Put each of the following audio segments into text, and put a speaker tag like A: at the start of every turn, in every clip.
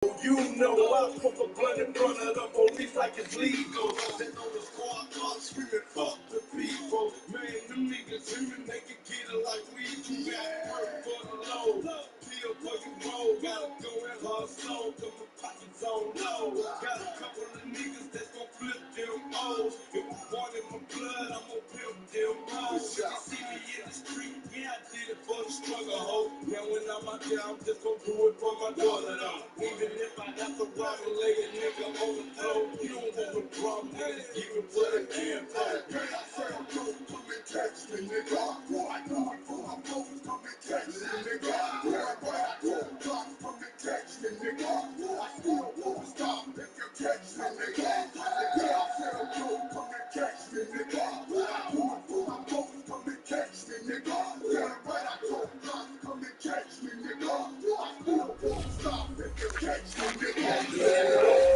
A: You know I put a blunt in front of the police like it's legal. They know the squad car screaming, fuck the people. Man, them niggas screaming, they can get it like we do. Got work for the low, kill for you roll. Gotta go in her soul, cause my pockets on low. Got a couple of niggas that's gon' flip them O's. If you want in my blood, I'm gon' pimp them O's. You see me in the street, yeah, I did it for the struggle, ho. Now when I'm out there, I'm just gon' do it for my daughter, though. Even if I have to rob and lay a nigga on the floor, you don't want no problem, niggas giving for the damn phone. Man, I say I'm gonna come and catch me, nigga. Boy, I know I'm gonna come and catch me, nigga. Boy, I know I'm gonna come and catch me, nigga. I still won't stop if you catch me, nigga. Yeah, I said I'm gonna come and catch me, nigga. Boy, I know I'm gonna come and catch me, nigga. Yeah, right, I know I'm gonna come and catch me, nigga. I still won't stop if you catch me, nigga.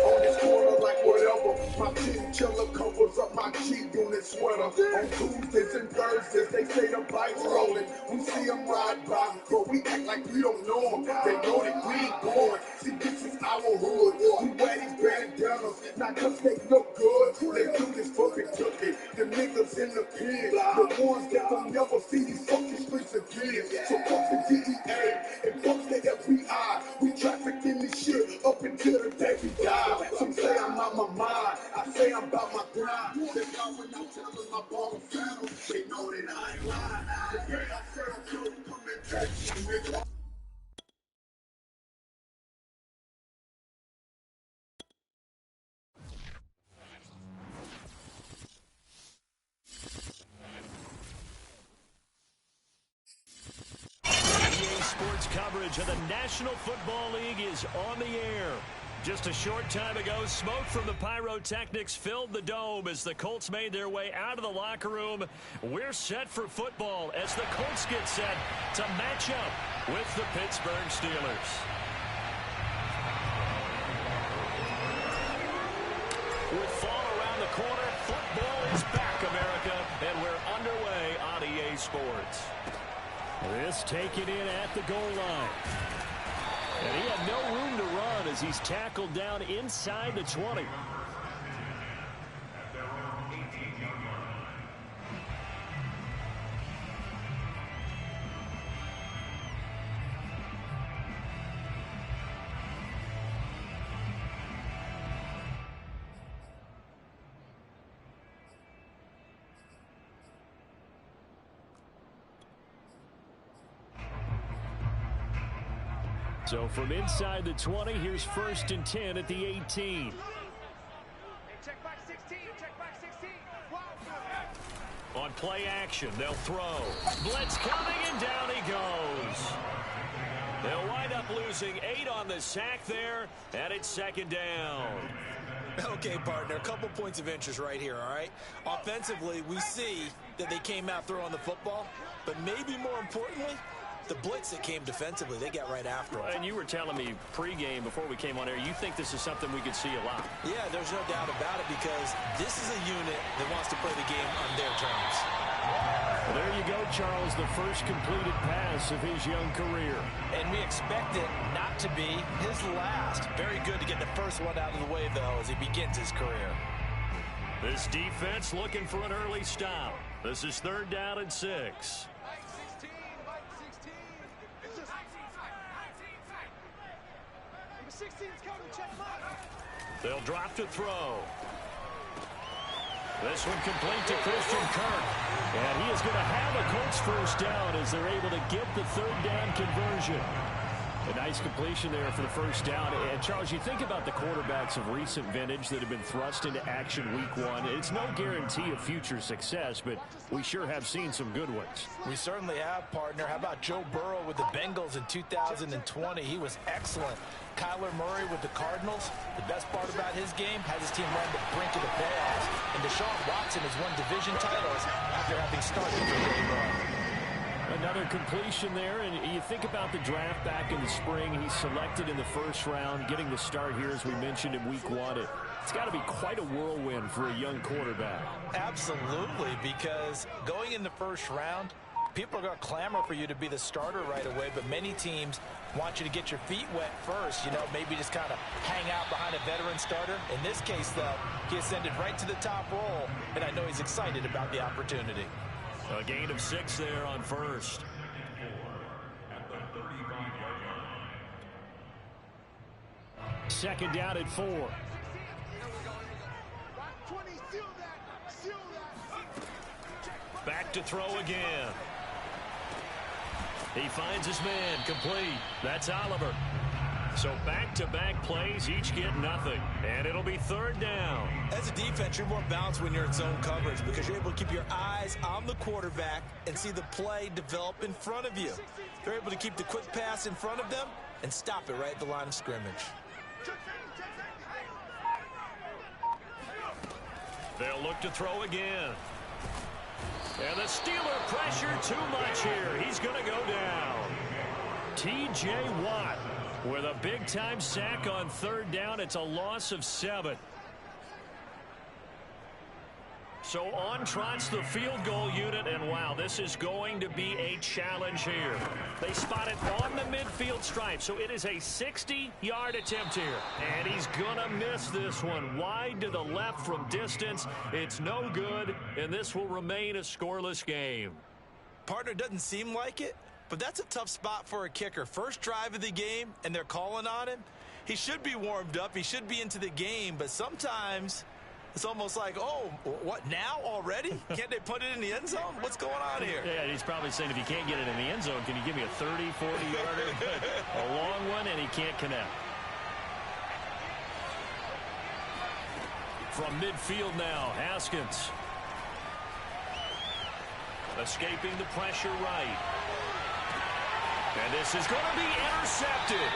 A: On this corner like whatever, my team killer covers up my G-Unit sweater. On Tuesdays and Thursdays, they say the bike's rolling. We see them ride by, but we act like we don't know them. They know that we ain't born. See, this is our hood. We wear these bandanas, not cause they look good. They do this for Kentucky. The niggas in the pen, the ones that will never see these fucking streets again. So fuck the DEA and fuck the FBI. We traffic in this shit up until the day we die. Some say I'm out my mind, I say I'm about my grind. They know when I'm telling my ball battle, they know that I ain't lying. The day I said I'm gonna come and catch you, nigga.
B: EA Sports coverage of the National Football League is on the air. Just a short time ago, smoke from the pyrotechnics filled the dome as the Colts made their way out of the locker room. We're set for football as the Colts get set to match up with the Pittsburgh Steelers. With fall around the corner, football is back, America, and we're underway on EA Sports. This taken in at the goal line. And he had no room to run as he's tackled down inside the 20. So from inside the 20, here's 1st and 10 at the 18.
C: Check back 16, check back 16.
B: On play action, they'll throw. Blitz coming, and down he goes. They'll wind up losing 8 on the sack there, and it's 2nd down.
D: Okay, partner, a couple points of interest right here, all right? Offensively, we see that they came out throwing the football, but maybe more importantly, the blitz that came defensively, they got right after them.
B: And you were telling me pregame before we came on air, you think this is something we could see a lot.
D: Yeah, there's no doubt about it because this is a unit that wants to play the game on their terms.
B: Well, there you go, Charles, the first completed pass of his young career.
E: And we expect it not to be his last. Very good to get the first one out of the way, though, as he begins his career.
B: This defense looking for an early stop. This is 3rd down and 6. They'll drop to throw. This one complete to Christian Kirk. And he is going to have a Colts first down as they're able to get the 3rd down conversion. A nice completion there for the first down. And, Charles, you think about the quarterbacks of recent vintage that have been thrust into action week 1. It's no guarantee of future success, but we sure have seen some good ones.
E: We certainly have, partner. How about Joe Burrow with the Bengals in 2020? He was excellent. Kyler Murray with the Cardinals. The best part about his game has his team run the brink of the playoffs. And Deshaun Watson has won division titles after having started for Joe Burrow.
B: Another completion there, and you think about the draft back in the spring. He's selected in the 1st round, getting the start here, as we mentioned, in week 1. It's got to be quite a whirlwind for a young quarterback.
E: Absolutely, because going in the 1st round, people are going to clamor for you to be the starter right away, but many teams want you to get your feet wet first, maybe just kind of hang out behind a veteran starter. In this case, though, he ascended right to the top role, and I know he's excited about the opportunity.
B: A gain of 6 there on first. Second down at 4. Back to throw again. He finds his man, complete. That's Oliver. So back-to-back plays, each get nothing. And it'll be third down.
D: As a defense, you're more balanced when you're in zone coverage because you're able to keep your eyes on the quarterback and see the play develop in front of you. They're able to keep the quick pass in front of them and stop it right at the line of scrimmage.
B: They'll look to throw again. And the Steeler pressure too much here. He's going to go down. T.J. Watt with a big-time sack on third down. It's a loss of 7. So on trots the field goal unit, and wow, this is going to be a challenge here. They spot it on the midfield stripe, so it is a 60-yard attempt here. And he's going to miss this one. Wide to the left from distance. It's no good, and this will remain a scoreless game.
D: Partner, doesn't seem like it, but that's a tough spot for a kicker. First drive of the game, and they're calling on him. He should be warmed up. He should be into the game, but sometimes it's almost like, oh, what, now already? Can't they put it in the end zone? What's going on here?
B: Yeah, he's probably saying if you can't get it in the end zone, can you give me a 30, 40-yarder? A long one, and he can't connect. From midfield now, Haskins. Escaping the pressure right. And this is going to be intercepted.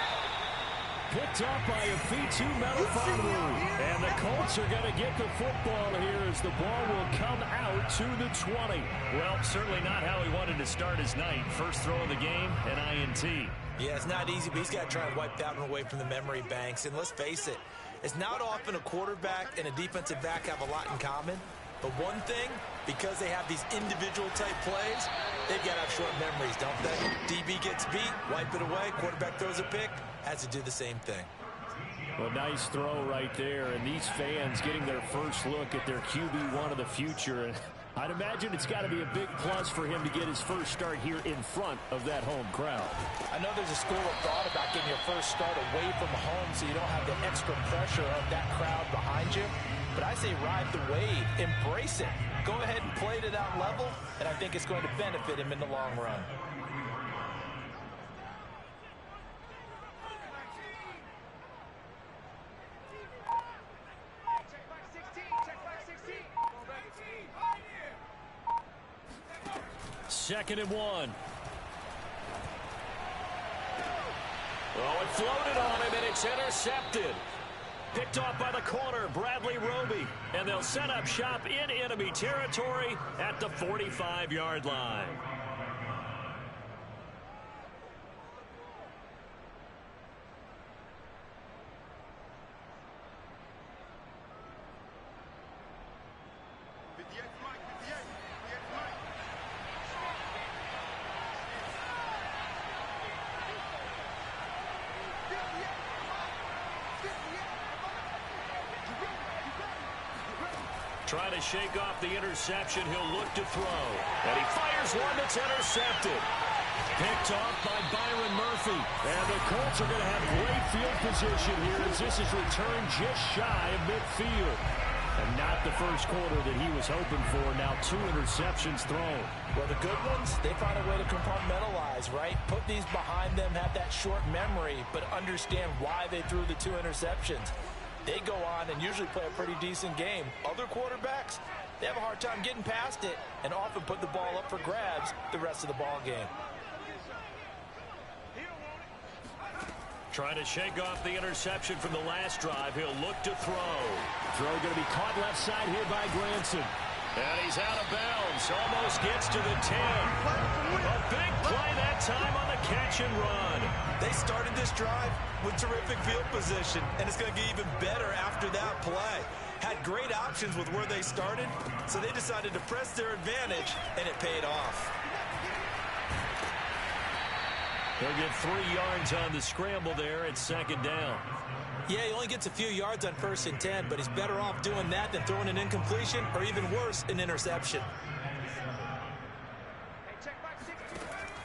B: Picked up by a Fitu Melifonwu. And the Colts are going to get the football here as the ball will come out to the 20. Well, certainly not how he wanted to start his night. First throw of the game, an INT.
D: Yeah, it's not easy, but he's got to try and wipe that one away from the memory banks. And let's face it, it's not often a quarterback and a defensive back have a lot in common. But one thing, because they have these individual type plays, they've got to have short memories, don't they? DB gets beat, wipe it away, quarterback throws a pick, has to do the same thing.
B: Well, nice throw right there, and these fans getting their first look at their QB1 of the future. And I'd imagine it's got to be a big plus for him to get his first start here in front of that home crowd.
E: I know there's a school of thought about getting your first start away from home so you don't have the extra pressure of that crowd behind you. But I say ride the wave, embrace it. Go ahead and play to that level, and I think it's going to benefit him in the long run.
B: Second and 1. Oh, it floated on him, and it's intercepted. Picked off by the corner, Bradley Roby. And they'll set up shop in enemy territory at the 45-yard line. Trying to shake off the interception. He'll look to throw. And he fires one that's intercepted. Picked off by Byron Murphy. And the Colts are going to have great field position here as this is returned just shy of midfield. And not the first quarter that he was hoping for. Now 2 interceptions thrown.
E: Well, the good ones, they find a way to compartmentalize, right? Put these behind them, have that short memory, but understand why they threw the 2 interceptions. They go on and usually play a pretty decent game. Other quarterbacks, they have a hard time getting past it and often put the ball up for grabs the rest of the ball game.
B: Trying to shake off the interception from the last drive. He'll look to throw. Throw going to be caught left side here by Granson. And he's out of bounds. Almost gets to the 10. A big play that time on the catch and run.
D: They started this drive with terrific field position, and it's going to get even better after that play. Had great options with where they started, so they decided to press their advantage, and it paid off.
B: He'll get 3 yards on the scramble there at second down.
D: Yeah, he only gets a few yards on 1st and 10, but he's better off doing that than throwing an incompletion or even worse, an interception.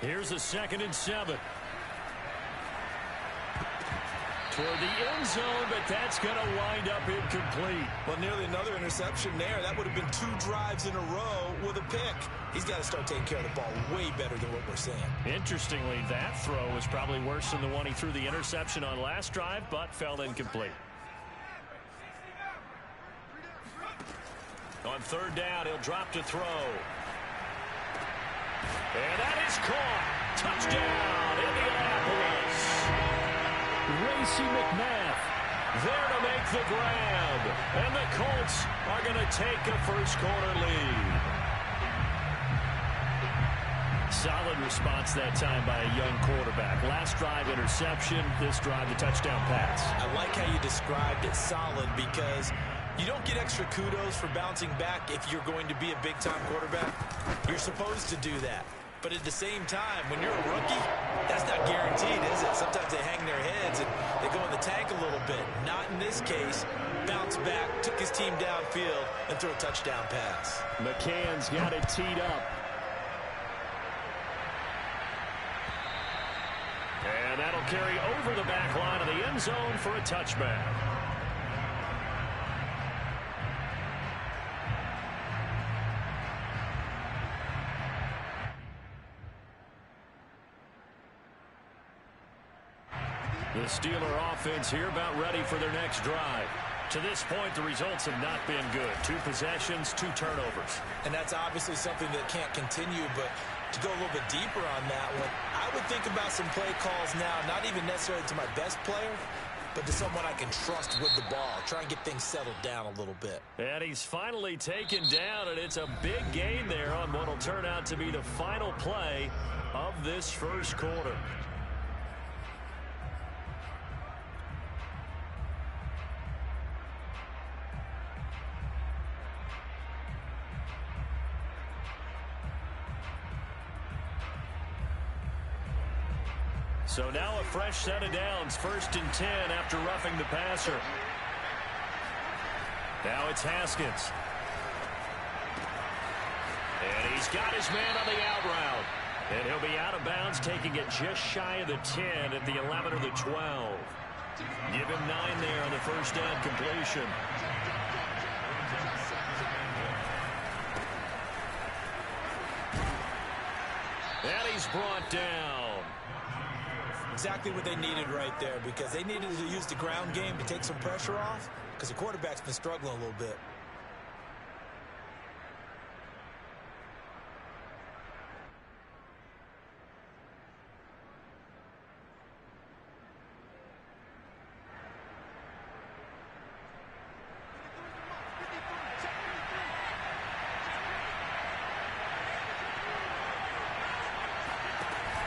B: Here's a 2nd and 7. Toward the end zone, but that's going to wind up incomplete.
D: Well, nearly another interception there. That would have been 2 drives in a row with a pick. He's got to start taking care of the ball way better than what we're saying. Interestingly, that throw was probably worse than the one he threw the interception on last drive, but fell incomplete. On 3rd down, he'll drop to throw. And that is caught. Touchdown, Indianapolis. Racey McMath there to make the grab. And the Colts are going to take a first-quarter lead. Solid response that time by a young quarterback. Last drive, interception. This drive, the touchdown pass. I like how you described it, solid, because you don't get extra kudos for bouncing back if you're going to be a big-time quarterback. You're supposed to do that. But at the same time, when you're a rookie, that's not guaranteed, is it? Sometimes they hang their heads and they go in the tank a little bit. Not in this case. Bounced back, took his team downfield, and threw a touchdown pass.
B: McCann's got it teed up. And that'll carry over the back line of the end zone for a touchback. The Steeler offense here about ready for their next drive. To this point, the results have not been good. 2 possessions, 2 turnovers. And that's obviously something that can't continue, but to go a little bit deeper on that one, I would think about some play calls now, not even necessarily to my best player, but to someone I can trust with the ball. Try and get things settled down a little bit. And he's finally taken down, and it's a big gain there on what will turn out to be the final play of this first quarter. So now a fresh set of downs, 1st and 10 after roughing the passer. Now it's Haskins. And he's got his man on the out route. And he'll be out of bounds, taking it just shy of the 10 at the 11 or the 12. Give him 9 there on the first down completion. And he's brought down. Exactly what they needed right there, because they needed to use the ground game to take some pressure off, because the quarterback's been struggling a little bit.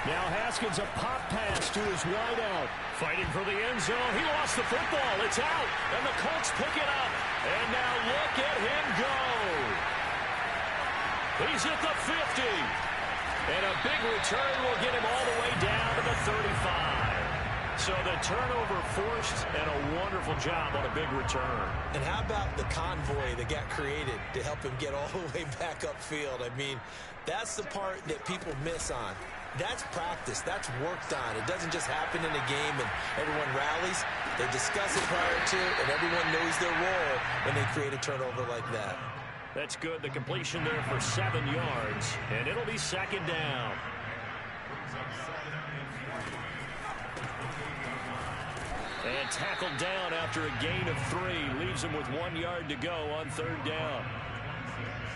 B: Now Haskins, a pop pass to his wideout. Fighting for the end zone. He lost the football. It's out. And the Colts pick it up. And now look at him go. He's at the 50. And a big return will get him all the way down to the 35. So the turnover forced, and a wonderful job on a big return. And how about the convoy that got created to help him get all the way back upfield? I mean, that's the part that people miss on. That's practice. That's worked on. It doesn't just happen in a game and everyone rallies. They discuss it prior to, and everyone knows their role when they create a turnover like that. That's good. The completion there for 7 yards, and it'll be 2nd down. And tackled down after a gain of 3. Leaves him with 1 yard to go on 3rd down.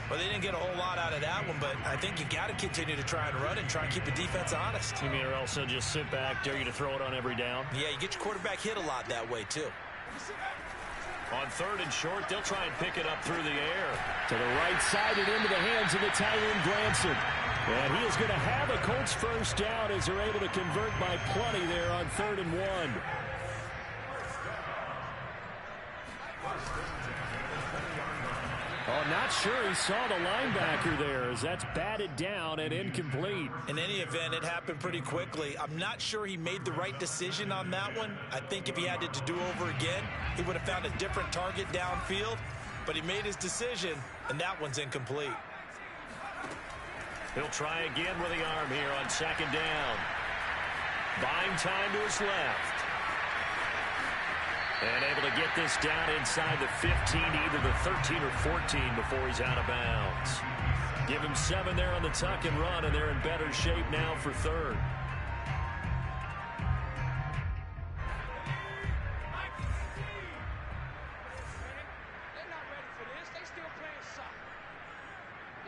B: Well, they didn't get a whole lot out of that one, but I think you got to continue to try and run and try and keep the defense honest. You mean, or else they'll just sit back, dare you to throw it on every down? Yeah, you get your quarterback hit a lot that way, too. On 3rd and short, they'll try and pick it up through the air. To the right side and into the hands of the Tyrone Granson. And he is going to have a Colts first down as they're able to convert by plenty there on 3rd and 1. Oh, not sure he saw the linebacker there as that's batted down and incomplete.
D: In any event, it happened pretty quickly. I'm not sure he made the right decision on that one. I think if he had it to do over again, he would have found a different target downfield. But he made his decision, and that one's incomplete.
B: He'll try again with the arm here on second down. Buying time to his left. And able to get this down inside the 15, either the 13 or 14 before he's out of bounds. Give him 7 there on the tuck and run, and they're in better shape now for third.
C: They're not ready for this. They still playing soccer.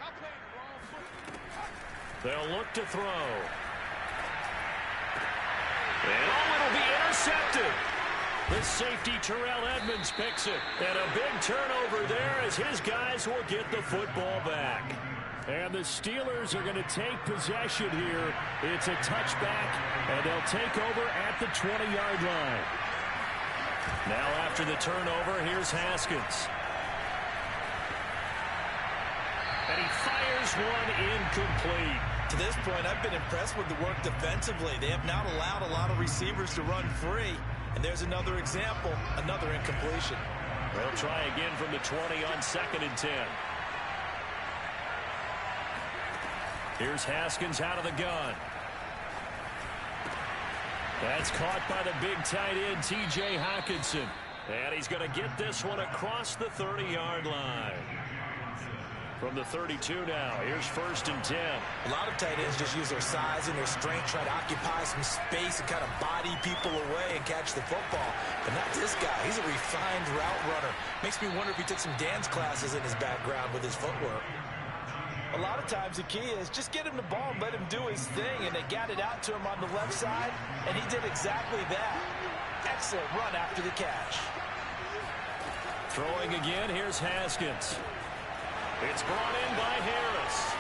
C: Y'all playing the wrong football.
B: They'll look to throw. And it'll be intercepted. The safety, Terrell Edmonds, picks it. And a big turnover there as his guys will get the football back. And the Steelers are going to take possession here. It's a touchback, and they'll take over at the 20-yard line. Now after the turnover, here's Haskins. And he fires one incomplete.
D: To this point, I've been impressed with the work defensively. They have not allowed a lot of receivers to run free. And there's another example, another incompletion.
B: They'll try again from the 20 on 2nd and 10. Here's Haskins out of the gun. That's caught by the big tight end, T.J. Hockenson. And he's going to get this one across the 30-yard line. From the 32 now, here's 1st and 10.
D: A lot of tight ends just use their size and their strength, try to occupy some space and kind of body people away and catch the football. But not this guy. He's a refined route runner. Makes me wonder if he took some dance classes in his background with his footwork. A lot of times the key is just get him the ball and let him do his thing, and they got it out to him on the left side, and he did exactly that. Excellent run after the catch.
B: Throwing again, here's Haskins. It's brought in by Harris.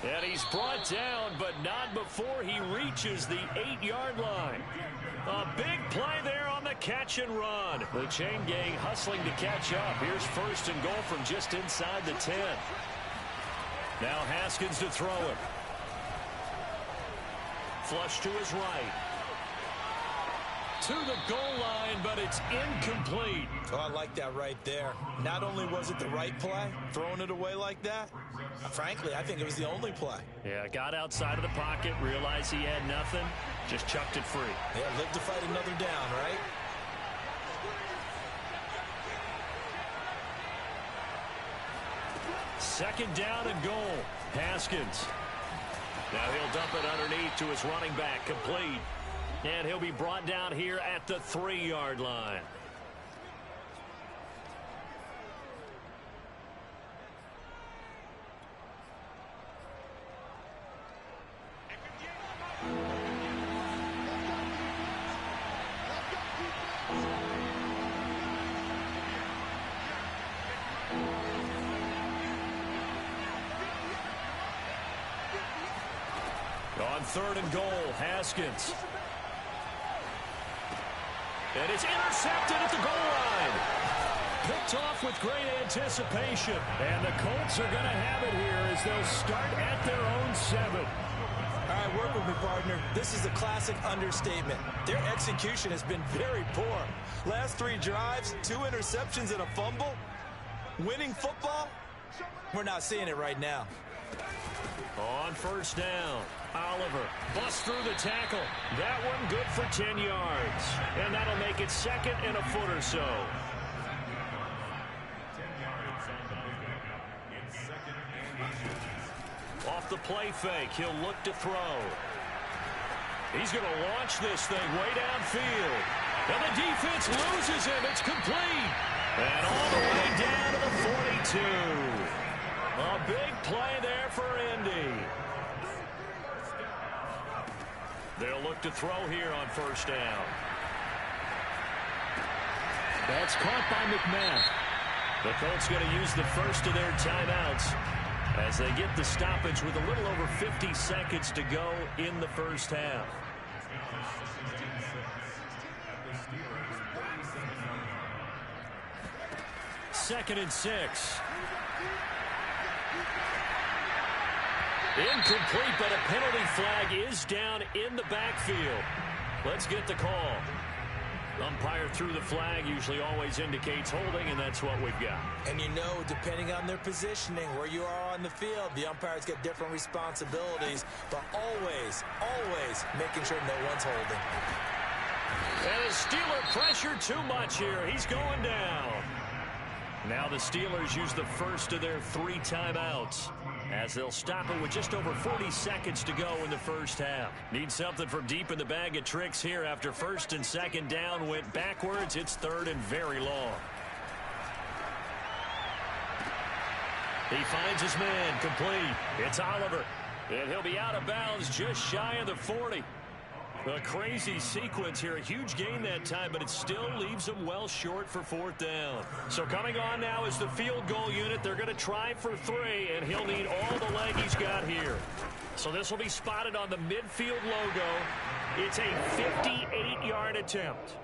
B: And he's brought down, but not before he reaches the 8-yard line. A big play there on the catch and run. The chain gang hustling to catch up. Here's 1st and goal from just inside the 10. Now Haskins to throw it. Flush to his right. To the goal line, but it's incomplete.
D: Oh, I like that right there. Not only was it the right play, throwing it away like that, frankly, I think it was the only play.
B: Yeah, got outside of the pocket, realized he had nothing, just chucked it free.
D: Yeah, live to fight another down, right?
B: Second down and goal. Haskins. Now he'll dump it underneath to his running back, complete. And he'll be brought down here at the 3-yard line. On 3rd and goal, Haskins. And it's intercepted at the goal line. Picked off with great anticipation. And the Colts are going to have it here as they'll start at their own 7.
D: All right, work with me, partner. This is a classic understatement. Their execution has been very poor. Last 3 drives, 2 interceptions and a fumble. Winning football? We're not seeing it right now.
B: On 1st down, Oliver busts through the tackle. That one good for 10 yards. And that'll make it 2nd and a foot or so. Off the play fake, he'll look to throw. He's going to launch this thing way downfield. And the defense loses him. It's complete. And all the way down to the 42. A big play there for Indy. They'll look to throw here on 1st down. That's caught by McMahon. The Colts going to use the first of their timeouts as they get the stoppage with a little over 50 seconds to go in the first half. 2nd and 6. Incomplete, but a penalty flag is down in the backfield. Let's get the call. Umpire threw the flag, usually always indicates holding, and that's what we've got.
D: And you know, depending on their positioning, where you are on the field, the umpires get different responsibilities, but always, always making sure no one's holding.
B: And the Steeler pressure too much here. He's going down. Now the Steelers use the first of their 3 timeouts, as they'll stop it with just over 40 seconds to go in the first half. Need something from deep in the bag of tricks here after 1st and 2nd down went backwards. It's 3rd and very long. He finds his man, complete. It's Oliver, and he'll be out of bounds just shy of the 40. A crazy sequence here. A huge gain that time, but it still leaves him well short for 4th down. So coming on now is the field goal unit. They're going to try for 3, and he'll need all the leg he's got here. So this will be spotted on the midfield logo. It's a 58-yard attempt.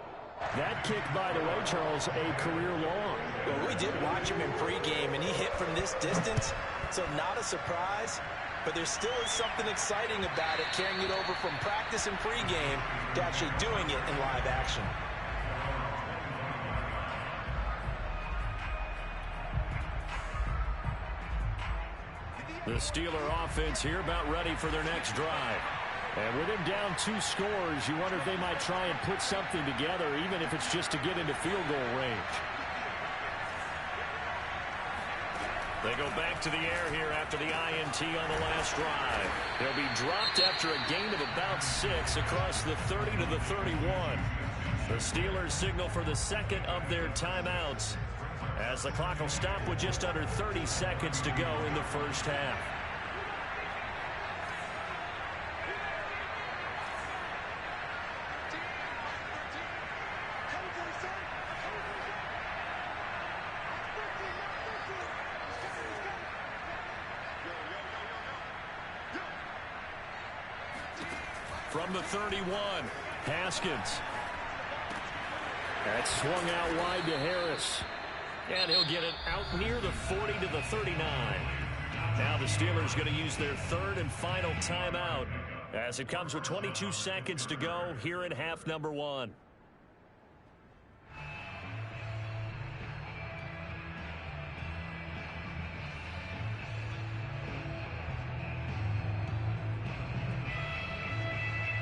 B: That kick, by the way, Charles, a career long.
D: Well, we did watch him in pregame, and he hit from this distance, so not a surprise. But there still is something exciting about it, carrying it over from practice and pregame to actually doing it in live action.
B: The Steeler offense here about ready for their next drive. And with him down 2 scores, you wonder if they might try and put something together, even if it's just to get into field goal range. They go back to the air here after the INT on the last drive. They'll be dropped after a gain of about 6 across the 30 to the 31. The Steelers signal for the 2nd of their timeouts, as the clock will stop with just under 30 seconds to go in the first half. From the 31, Haskins. That's swung out wide to Harris. And he'll get it out near the 40 to the 39. Now the Steelers going to use their 3rd and final timeout, as it comes with 22 seconds to go here in half number 1.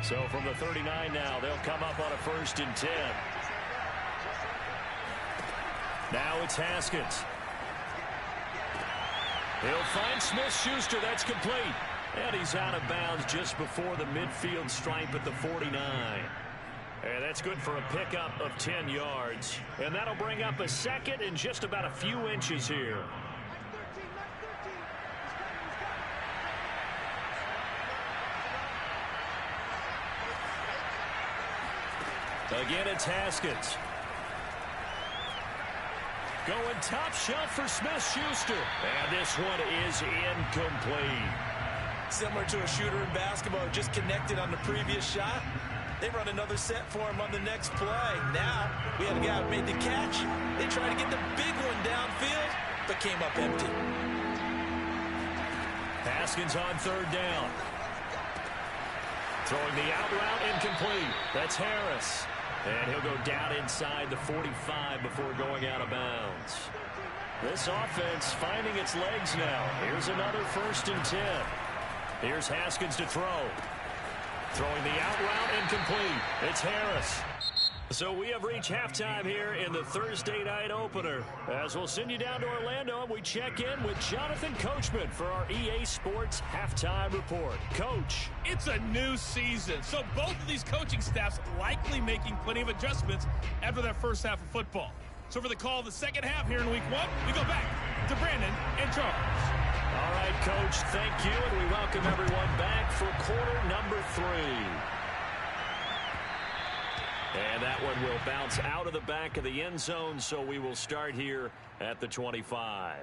B: So from the 39 now, they'll come up on a 1st and 10. Now it's Haskins. He'll find Smith-Schuster. That's complete. And he's out of bounds just before the midfield stripe at the 49. And that's good for a pickup of 10 yards. And that'll bring up a 2nd and just about a few inches here. Again, it's Haskins. Going top shelf for Smith-Schuster. And this one is incomplete.
D: Similar to a shooter in basketball, just connected on the previous shot. They run another set for him on the next play. Now, we had a guy who made the catch. They tried to get the big one downfield, but came up empty.
B: Haskins on 3rd down. Throwing the out route, incomplete. That's Harris. And he'll go down inside the 45 before going out of bounds. This offense finding its legs now. Here's another 1st and 10. Here's Haskins to throw. Throwing the out route, incomplete. It's Harris. So we have reached halftime here in the Thursday night opener, as we'll send you down to Orlando and we check in with Jonathan Coachman for our EA Sports Halftime Report. Coach.
F: It's a new season, so both of these coaching staffs likely making plenty of adjustments after their first half of football. So for the call of the second half here in week 1, we go back to Brandon and Charles.
B: All right, Coach, thank you, and we welcome everyone back for quarter number 3. And that one will bounce out of the back of the end zone, so we will start here at the 25.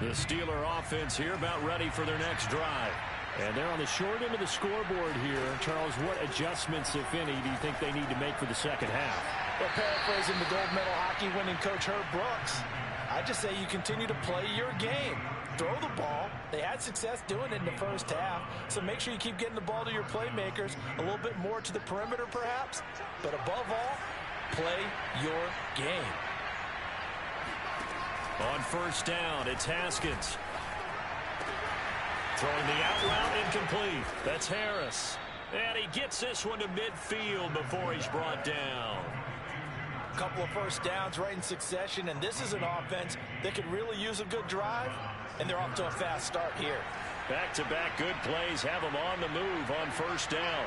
B: The Steeler offense here about ready for their next drive. And they're on the short end of the scoreboard here. Charles, what adjustments, if any, do you think they need to make for the second half?
E: Well, paraphrasing the gold medal hockey winning coach Herb Brooks, I just say you continue to play your game. Throw the ball. They had success doing it in the first half, so make sure you keep getting the ball to your playmakers, a little bit more to the perimeter perhaps, but above all, play your game.
B: On first down, it's Haskins. Throwing the out route, incomplete. That's Harris. And he gets this one to midfield before he's brought down.
E: A couple of first downs right in succession, and this is an offense that could really use a good drive, and they're off to a fast start here.
B: Back-to-back good plays have them on the move on first down.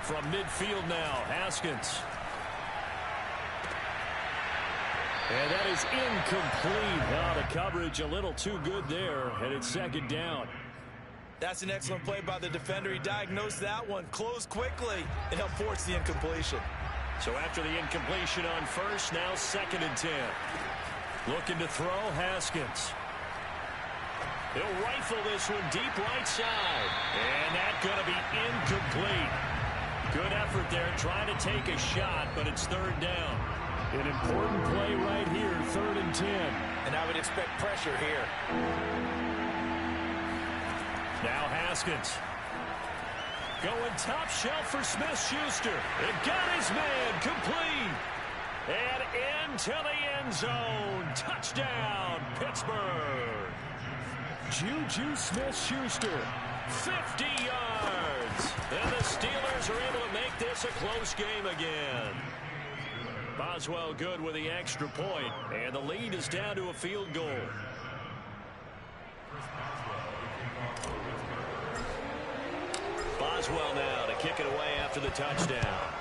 B: From midfield now, Haskins. And that is incomplete. Now the coverage a little too good there, and it's second down.
D: That's an excellent play by the defender. He diagnosed that one, closed quickly, and helped force the incompletion.
B: So after the incompletion on first, now 2nd and 10. Looking to throw, Haskins. He'll rifle this one deep right side. And that's going to be incomplete. Good effort there, trying to take a shot, but it's 3rd down. An important play right here, 3rd and 10.
E: And I would expect pressure here.
B: Now Haskins. Going top shelf for Smith-Schuster. It got his man complete. And into the end zone. Touchdown, Pittsburgh. Juju Smith-Schuster, 50 yards. And the Steelers are able to make this a close game again. Boswell good with the extra point, and the lead is down to a field goal. Boswell now to kick it away after the touchdown.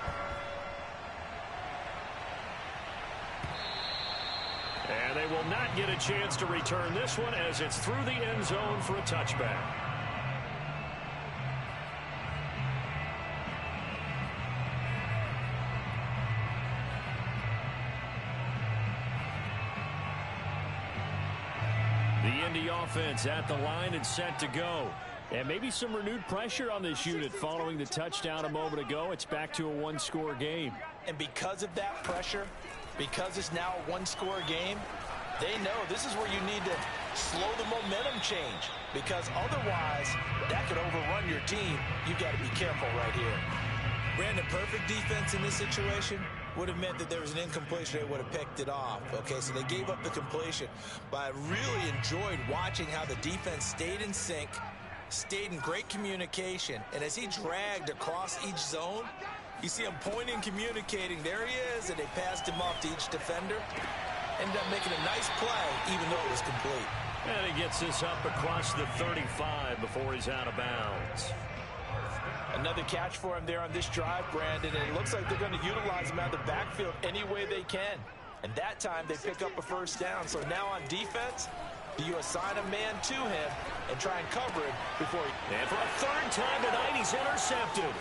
B: And they will not get a chance to return this one as it's through the end zone for a touchback. The Indy offense at the line and set to go. And maybe some renewed pressure on this unit following the touchdown a moment ago. It's back to a one-score game.
E: And because of that pressure, because it's now a one-score game, they know this is where you need to slow the momentum change, because otherwise that could overrun your team. You've got to be careful right here.
D: Brandon, perfect defense in this situation would have meant that there was an incompletion. They would have picked it off. Okay, so they gave up the completion. But I really enjoyed watching how the defense stayed in sync, stayed in great communication, and as he dragged across each zone, you see him pointing, communicating. There he is, and they passed him off to each defender. Ended up making a nice play, even though it was complete.
B: And he gets this up across the 35 before he's out of bounds.
E: Another catch for him there on this drive, Brandon, and it looks like they're going to utilize him out of the backfield any way they can. And that time they pick up a first down. So now on defense, do you assign a man to him and try and cover him before he...
B: And for a 3rd time tonight, he's intercepted.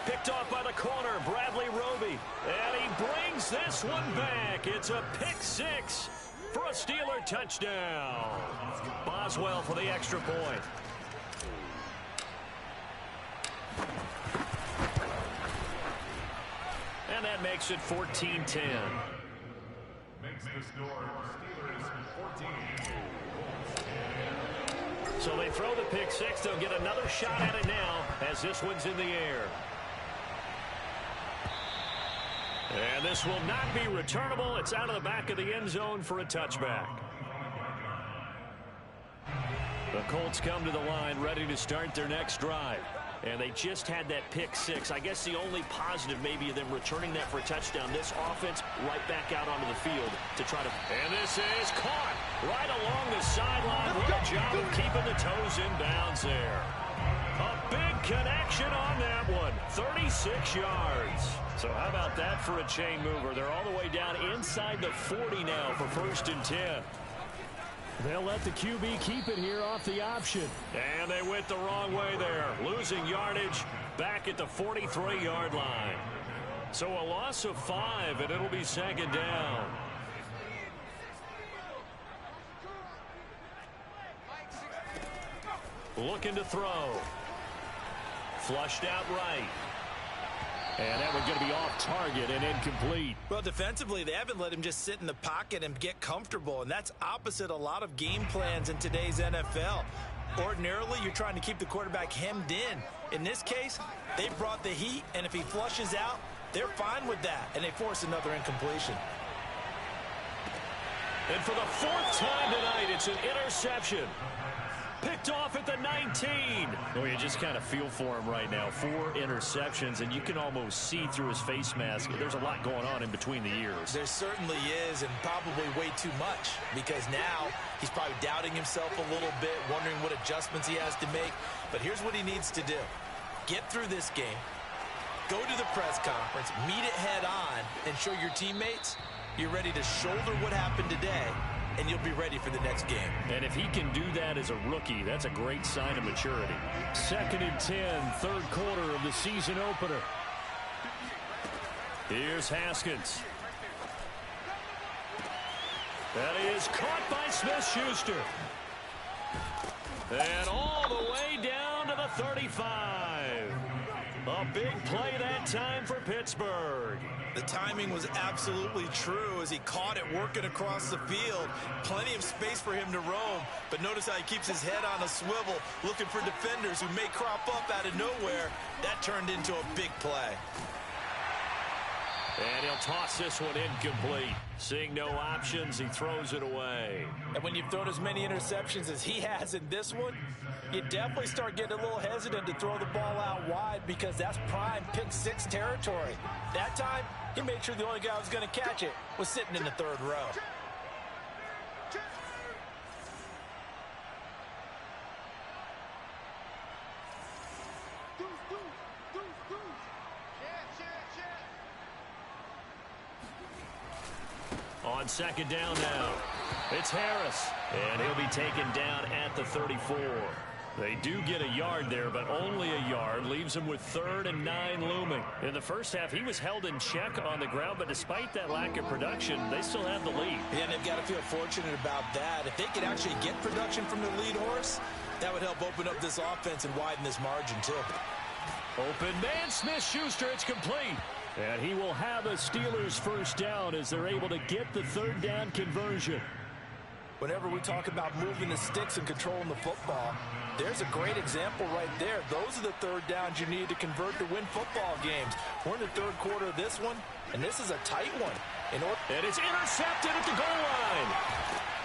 B: Picked off by the corner, Bradley Roby. And he brings this one back. It's a pick 6 for a Steeler touchdown. Boswell for the extra point. And that makes it 14-10.
A: Makes the score Steelers 14.
B: So they throw the pick 6. They'll get another shot at it now as this one's in the air. And this will not be returnable. It's out of the back of the end zone for a touchback. The Colts come to the line ready to start their next drive. And they just had that pick 6. I guess the only positive maybe of them returning that for a touchdown. This offense right back out onto the field to try to... And this is caught right along the sideline. What a job of keeping the toes in bounds there. A big connection on that one. 36 yards. So how about that for a chain mover? They're all the way down inside the 40 now for 1st and 10. They'll let the QB keep it here off the option. And they went the wrong way there. Losing yardage back at the 43-yard line. So a loss of 5, and it'll be 2nd down. Looking to throw. Flushed out right. And that one's going to be off target and incomplete.
E: Well, defensively, they haven't let him just sit in the pocket and get comfortable, and that's opposite a lot of game plans in today's NFL. Ordinarily, you're trying to keep the quarterback hemmed in. In this case, they brought the heat, and if he flushes out, they're fine with that, and they force another incompletion.
B: And for the fourth time tonight, it's an interception. Picked off at the 19. Oh, you just kind of feel for him right now. 4 interceptions, and you can almost see through his face mask. There's a lot going on in between the ears.
E: There certainly is, and probably way too much, because now he's probably doubting himself a little bit, wondering what adjustments he has to make. But here's what he needs to do. Get through this game, go to the press conference, meet it head on, and show your teammates you're ready to shoulder what happened today, and you'll be ready for the next game.
B: And if he can do that as a rookie, that's a great sign of maturity. 2nd and 10, third quarter of the season opener. Here's Haskins. That is caught by Smith-Schuster. And all the way down to the 35. A big play that time for Pittsburgh.
E: The timing was absolutely true as he caught it working across the field. Plenty of space for him to roam, but notice how he keeps his head on a swivel, looking for defenders who may crop up out of nowhere. That turned into a big play.
B: And he'll toss this one incomplete. Seeing no options, he throws it away.
E: And when you've thrown as many interceptions as he has in this one, you definitely start getting a little hesitant to throw the ball out wide because that's prime pick-6 territory. That time, he made sure the only guy who was going to catch it was sitting in the third row.
B: On 2nd down now, it's Harris, and he'll be taken down at the 34. They do get a yard there, but only a yard. Leaves him with 3rd and 9 looming. In the first half, he was held in check on the ground, but despite that lack of production, they still have the lead.
E: Yeah, and they've got to feel fortunate about that. If they could actually get production from the lead horse, that would help open up this offense and widen this margin, too.
B: Open man, Smith-Schuster, it's complete. And he will have a Steelers first down as they're able to get the 3rd down conversion.
E: Whenever we talk about moving the sticks and controlling the football, there's a great example right there. Those are the 3rd downs you need to convert to win football games. We're in the 3rd quarter of this one, and this is a tight one.
B: And it's intercepted at the goal line.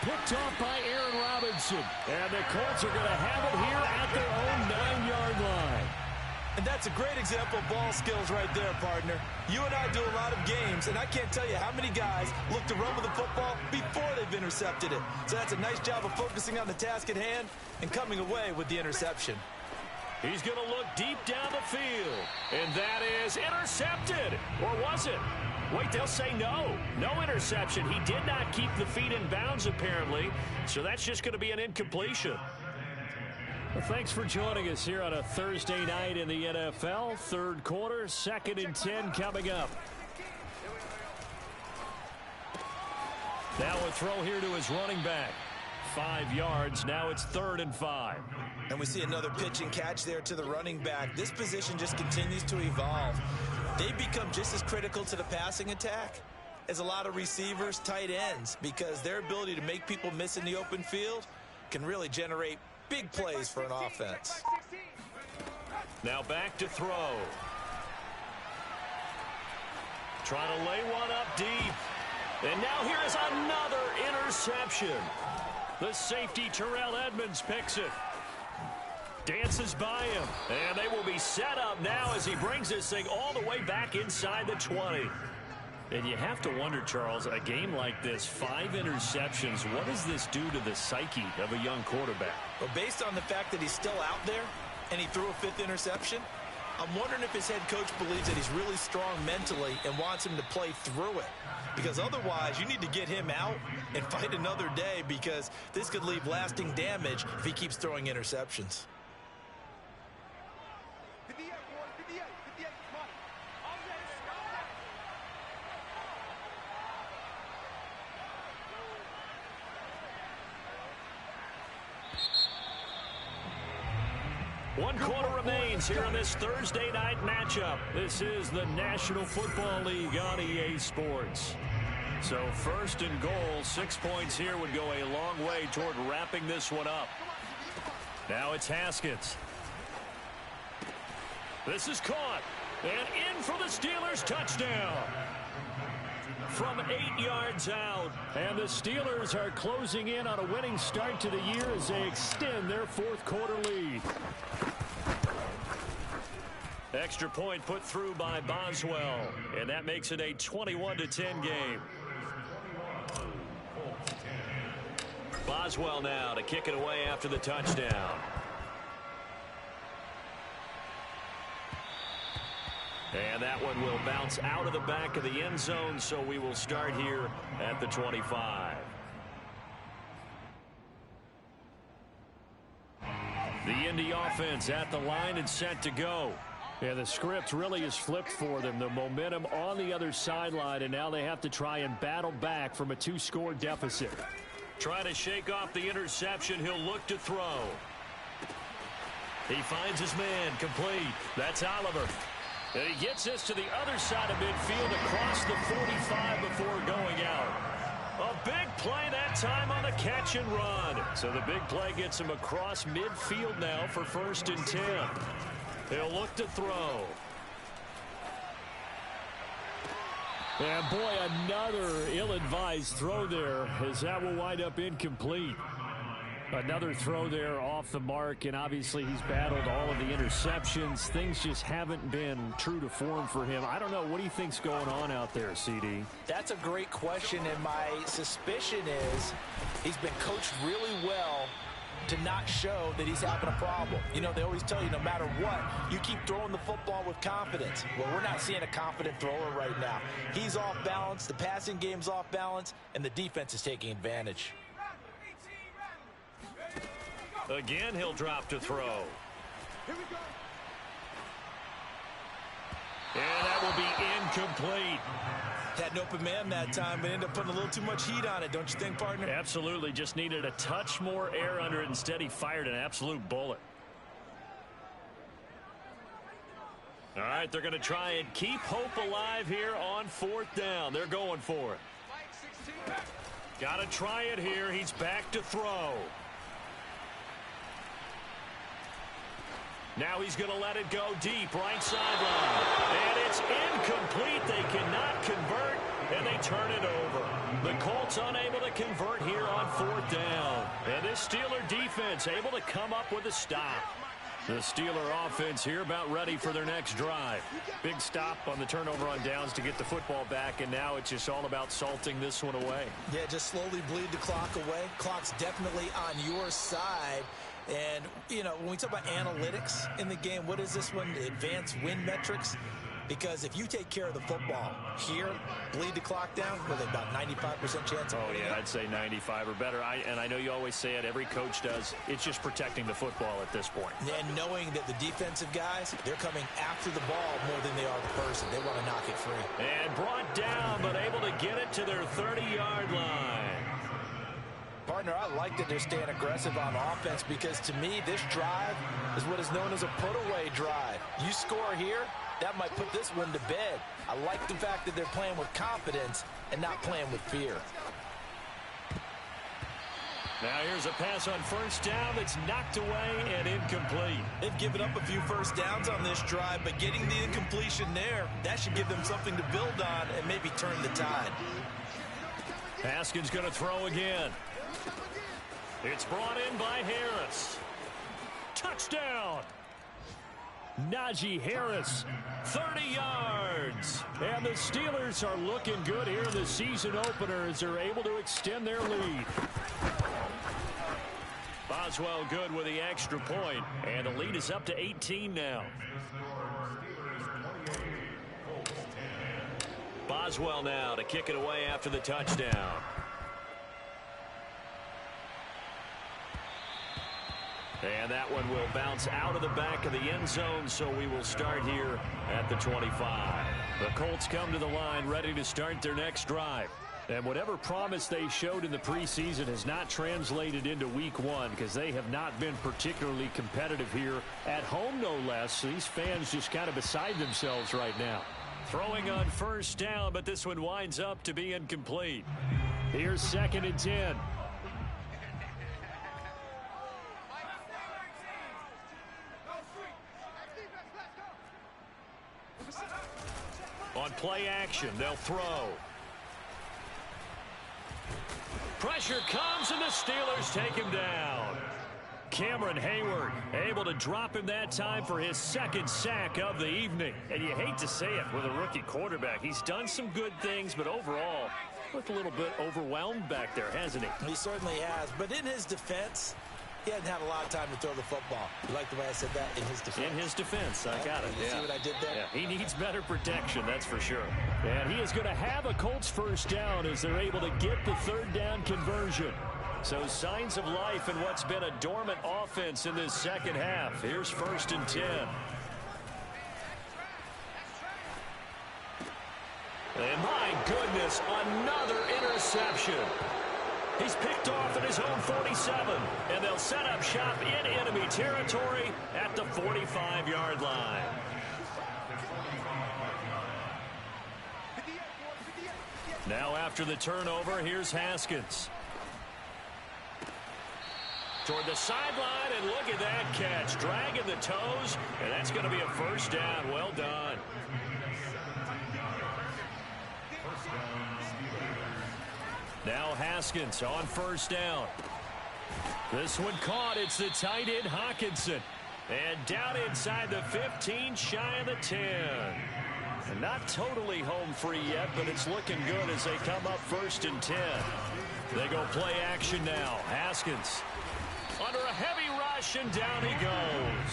B: Picked off by Aaron Robinson. And the Colts are going to have it here at their own 9-yard line.
E: And that's a great example of ball skills right there, partner. You and I do a lot of games, and I can't tell you how many guys look to run with the football before they've intercepted it. So that's a nice job of focusing on the task at hand and coming away with the interception.
B: He's going to look deep down the field. And that is intercepted. Or was it? Wait, they'll say no. No interception. He did not keep the feet in bounds, apparently. So that's just going to be an incompletion. Well, thanks for joining us here on a Thursday night in the NFL. 3rd quarter, 2nd and 10 coming up. Now a throw here to his running back. 5 yards. Now it's 3rd and 5.
E: And we see another pitch and catch there to the running back. This position just continues to evolve. They become just as critical to the passing attack as a lot of receivers, tight ends, because their ability to make people miss in the open field can really generate big plays for an offense.
B: Now back to throw. Trying to lay one up deep. And now here is another interception. The safety, Terrell Edmonds, picks it. Dances by him. And they will be set up now as he brings this thing all the way back inside the 20. And you have to wonder, Charles, a game like this, 5 interceptions, what does this do to the psyche of a young quarterback?
E: Well, based on the fact that he's still out there and he threw a 5th interception, I'm wondering if his head coach believes that he's really strong mentally and wants him to play through it. Because otherwise, you need to get him out and fight another day, because this could leave lasting damage if he keeps throwing interceptions.
B: 1 quarter remains here in this Thursday night matchup. This is the National Football League on EA Sports. So 1st and goal, 6 points here would go a long way toward wrapping this one up. Now it's Haskins. This is caught. And in for the Steelers, touchdown. From 8 yards out. And the Steelers are closing in on a winning start to the year as they extend their 4th quarter lead. Extra point put through by Boswell. And that makes it a 21-10 game. Boswell now to kick it away after the touchdown. And that one will bounce out of the back of the end zone, so we will start here at the 25. The Indy offense at the line and set to go. Yeah, the script really is flipped for them. The momentum on the other sideline, and now they have to try and battle back from a 2-score deficit. Trying to shake off the interception. He'll look to throw. He finds his man complete. That's Oliver. And he gets this to the other side of midfield across the 45 before going out. A big play that time on the catch and run. So the big play gets him across midfield now for 1st and 10. He'll look to throw. And boy, another ill-advised throw there as that will wind up incomplete. Another throw there off the mark, and obviously he's battled all of the interceptions. Things just haven't been true to form for him. I don't know. What do you think's going on out there, CD?
E: That's a great question, and my suspicion is he's been coached really well to not show that he's having a problem. You know, they always tell you no matter what, you keep throwing the football with confidence. Well, we're not seeing a confident thrower right now. He's off balance, the passing game's off balance, and the defense is taking advantage.
B: Again, he'll drop to throw.
C: Here we go.
B: And that will be incomplete.
D: Had an open man that time, but ended up putting a little too much heat on it, don't you think, partner?
B: Absolutely. Just needed a touch more air under it. Instead, he fired an absolute bullet. All right, they're going to try and keep hope alive here on 4th down. They're going for it. Got to try it here. He's back to throw. Now he's going to let it go deep, right sideline. And it's incomplete. They cannot convert, and they turn it over. The Colts unable to convert here on 4th down. And this Steeler defense able to come up with a stop. The Steeler offense here about ready for their next drive. Big stop on the turnover on downs to get the football back, and now it's just all about salting this one away.
D: Yeah, just slowly bleed the clock away. Clock's definitely on your side. And, you know, when we talk about analytics in the game, what is this one? Advanced win metrics? Because if you take care of the football here, bleed the clock down, with about 95% chance of winning.
B: Yeah, I'd say 95 or better. And I know you always say it, every coach does. It's just protecting the football at this point.
D: And knowing that the defensive guys, they're coming after the ball more than they are the person. They want to knock it free.
B: And brought down, but able to get it to their 30-yard line.
E: Partner, I like that they're staying aggressive on offense because, to me, this drive is what is known as a put-away drive. You score here, that might put this one to bed. I like the fact that they're playing with confidence and not playing with fear.
B: Now here's a pass on 1st down that's knocked away and incomplete.
D: They've given up a few 1st downs on this drive, but getting the incompletion there, that should give them something to build on and maybe turn the tide.
B: Haskins going to throw again. It's brought in by Harris. Touchdown! Najee Harris, 30 yards. And the Steelers are looking good here in the season opener as they're able to extend their lead. Boswell good with the extra point, and the lead is up to 18 now. Boswell now to kick it away after the touchdown. And that one will bounce out of the back of the end zone, so we will start here at the 25. The Colts come to the line ready to start their next drive. And whatever promise they showed in the preseason has not translated into week one because they have not been particularly competitive here at home, no less. So these fans just kind of beside themselves right now. Throwing on first down, but this one winds up to be incomplete. Here's 2nd and 10. On play action, they'll throw. Pressure comes, and the Steelers take him down. Cameron Hayward able to drop him that time for his 2nd sack of the evening. And you hate to say it with a rookie quarterback. He's done some good things, but overall, looked a little bit overwhelmed back there, hasn't he?
D: He certainly has. But in his defense, he hasn't had a lot of time to throw the football. You like the way I said that? In his defense.
B: In his defense. I got it.
D: You see what I did there?
B: Yeah, he needs better protection, that's for sure. And he is going to have a Colts first down as they're able to get the 3rd down conversion. So signs of life in what's been a dormant offense in this second half. Here's 1st and 10. And my goodness, another interception. He's picked off at his own 47, and they'll set up shop in enemy territory at the 45-yard line. Now after the turnover, here's Haskins. Toward the sideline, and look at that catch. Dragging the toes, and that's going to be a first down. Well done. Now Haskins on first down. This one caught. It's the tight end Hawkinson. And down inside the 15, shy of the 10. And not totally home free yet, but it's looking good as they come up 1st and 10. They go play action now. Haskins under a heavy rush, and down he goes.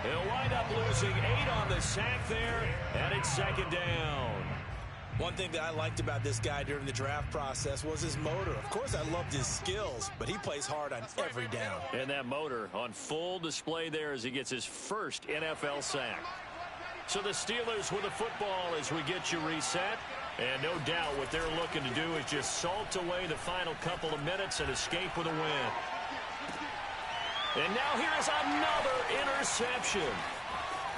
B: He'll wind up losing 8 on the sack there, and it's 2nd down.
D: One thing that I liked about this guy during the draft process was his motor. Of course, I loved his skills, but he plays hard on every down.
B: And that motor on full display there as he gets his first NFL sack. So the Steelers with the football as we get you reset. And no doubt what they're looking to do is just salt away the final couple of minutes and escape with a win. And now here is another interception.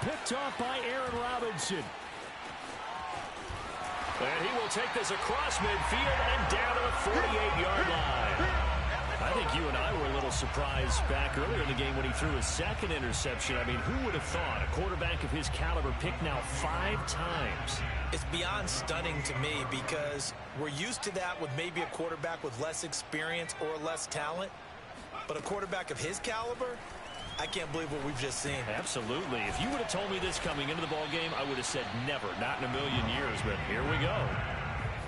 B: Picked off by Aaron Robinson. And he will take this across midfield and down to the 48-yard line. I think you and I were a little surprised back earlier in the game when he threw his 2nd interception. I mean, who would have thought a quarterback of his caliber picked now 5 times?
D: It's beyond stunning to me because we're used to that with maybe a quarterback with less experience or less talent. But a quarterback of his caliber, I can't believe what we've just seen.
B: Absolutely. If you would have told me this coming into the ball game, I would have said never, not in a million years. But here we go.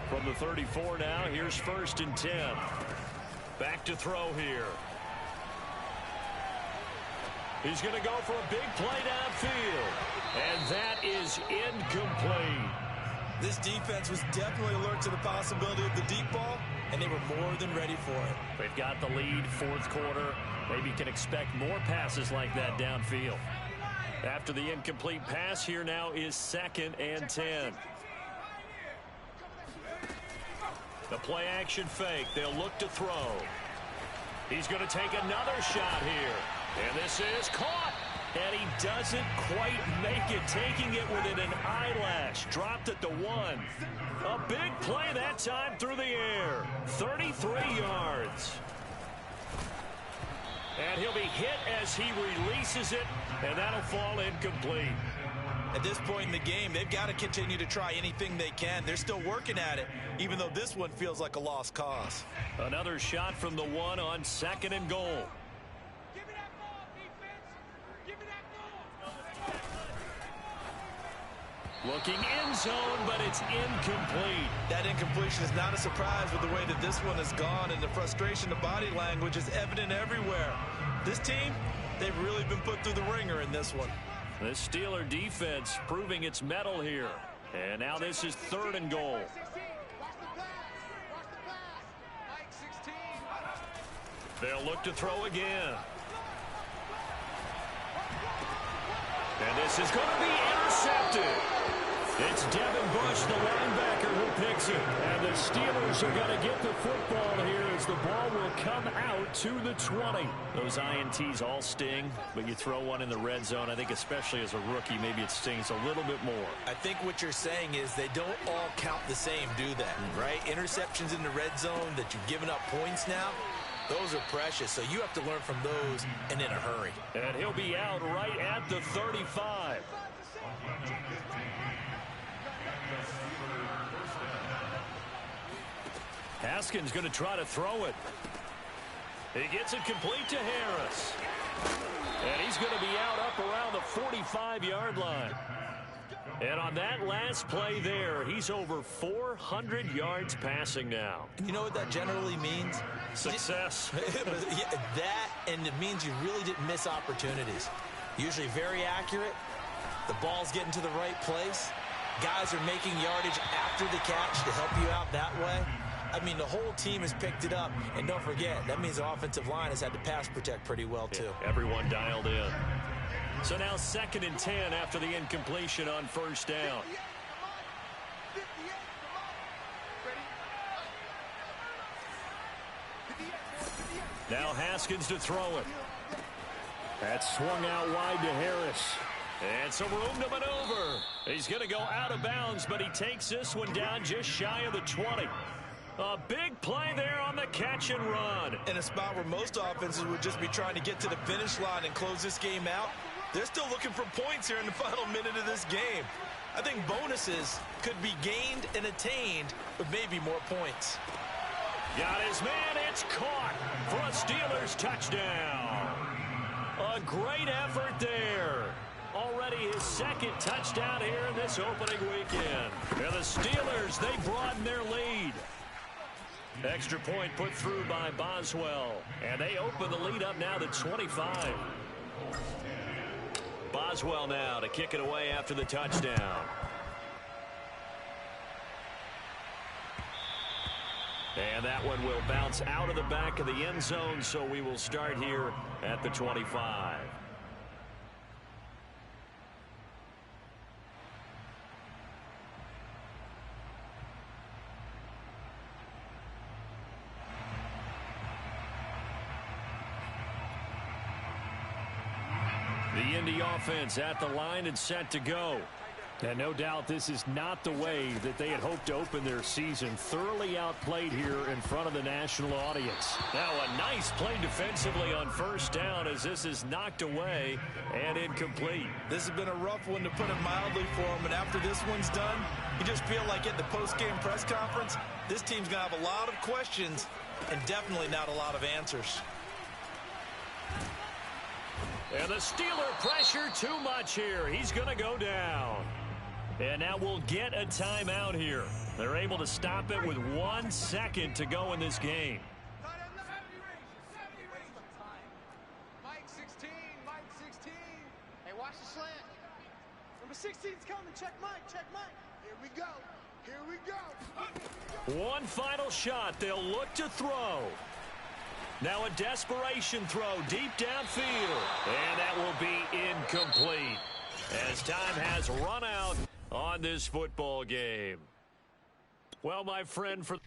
B: From the 34 now, here's 1st and 10. Back to throw here. He's going to go for a big play downfield. And that is incomplete.
D: This defense was definitely alert to the possibility of the deep ball, and they were more than ready for it.
B: They've got the lead, 4th quarter. Maybe you can expect more passes like that downfield. After the incomplete pass, here now is 2nd and 10. The play action fake. They'll look to throw. He's going to take another shot here. And this is caught. And he doesn't quite make it, taking it within an eyelash. Dropped at the 1. A big play that time through the air. 33 yards. And he'll be hit as he releases it, and that'll fall incomplete.
D: At this point in the game, they've got to continue to try anything they can. They're still working at it, even though this one feels like a lost cause.
B: Another shot from the 1 on 2nd and goal. Looking end zone, but it's incomplete.
D: That incompletion is not a surprise with the way that this one has gone, and the frustration, the body language is evident everywhere. This team, they've really been put through the ringer in this one.
B: The Steeler defense proving its mettle here. And now this is 3rd and goal. They'll look to throw again. And this is going to be intercepted. It's Devin Bush, the linebacker, who picks it. And the Steelers are going to get the football here as the ball will come out to the 20. Those INTs all sting, but you throw one in the red zone. I think especially as a rookie, maybe it stings a little bit more.
D: I think what you're saying is they don't all count the same, do they? Right? Interceptions in the red zone that you've given up points now, those are precious. So you have to learn from those and in a hurry.
B: And he'll be out right at the 35. Haskins going to try to throw it. He gets it complete to Harris. And he's going to be out up around the 45-yard line. And on that last play there, he's over 400 yards passing now.
D: You know what that generally means?
B: Success.
D: That, and it means you really didn't miss opportunities. Usually very accurate. The ball's getting to the right place. Guys are making yardage after the catch to help you out that way. I mean, the whole team has picked it up. And don't forget, that means the offensive line has had to pass protect pretty well, too.
B: Yeah, everyone dialed in. So now 2nd and 10 after the incompletion on first down. Now Haskins to throw it. That's swung out wide to Harris. And some room to maneuver. He's going to go out of bounds, but he takes this one down just shy of the 20. A big play there on the catch and run.
D: In a spot where most offenses would just be trying to get to the finish line and close this game out, they're still looking for points here in the final minute of this game. I think bonuses could be gained and attained with maybe more points.
B: Got his man. It's caught for a Steelers touchdown. A great effort there. Already his 2nd touchdown here in this opening weekend. And the Steelers, they broaden their lead. Extra point put through by Boswell. And they open the lead up now to 25. Boswell now to kick it away after the touchdown. And that one will bounce out of the back of the end zone, so we will start here at the 25. The Indy offense at the line and set to go. And no doubt this is not the way that they had hoped to open their season. Thoroughly outplayed here in front of the national audience. Now a nice play defensively on first down as this is knocked away and incomplete.
D: This has been a rough one, to put it mildly, for them. And after this one's done, you just feel like at the post-game press conference, this team's going to have a lot of questions and definitely not a lot of answers.
B: And the Steeler pressure too much here. He's going to go down. And now we'll get a timeout here. They're able to stop it with 1 second to go in this game.
C: Mike 16, Mike 16. Hey, watch the slant. Number 16's coming. Check Mike, check Mike. Here we go. Here we go.
B: One final shot. They'll look to throw. Now a desperation throw deep downfield. And that will be incomplete as time has run out on this football game. Well, my friend, for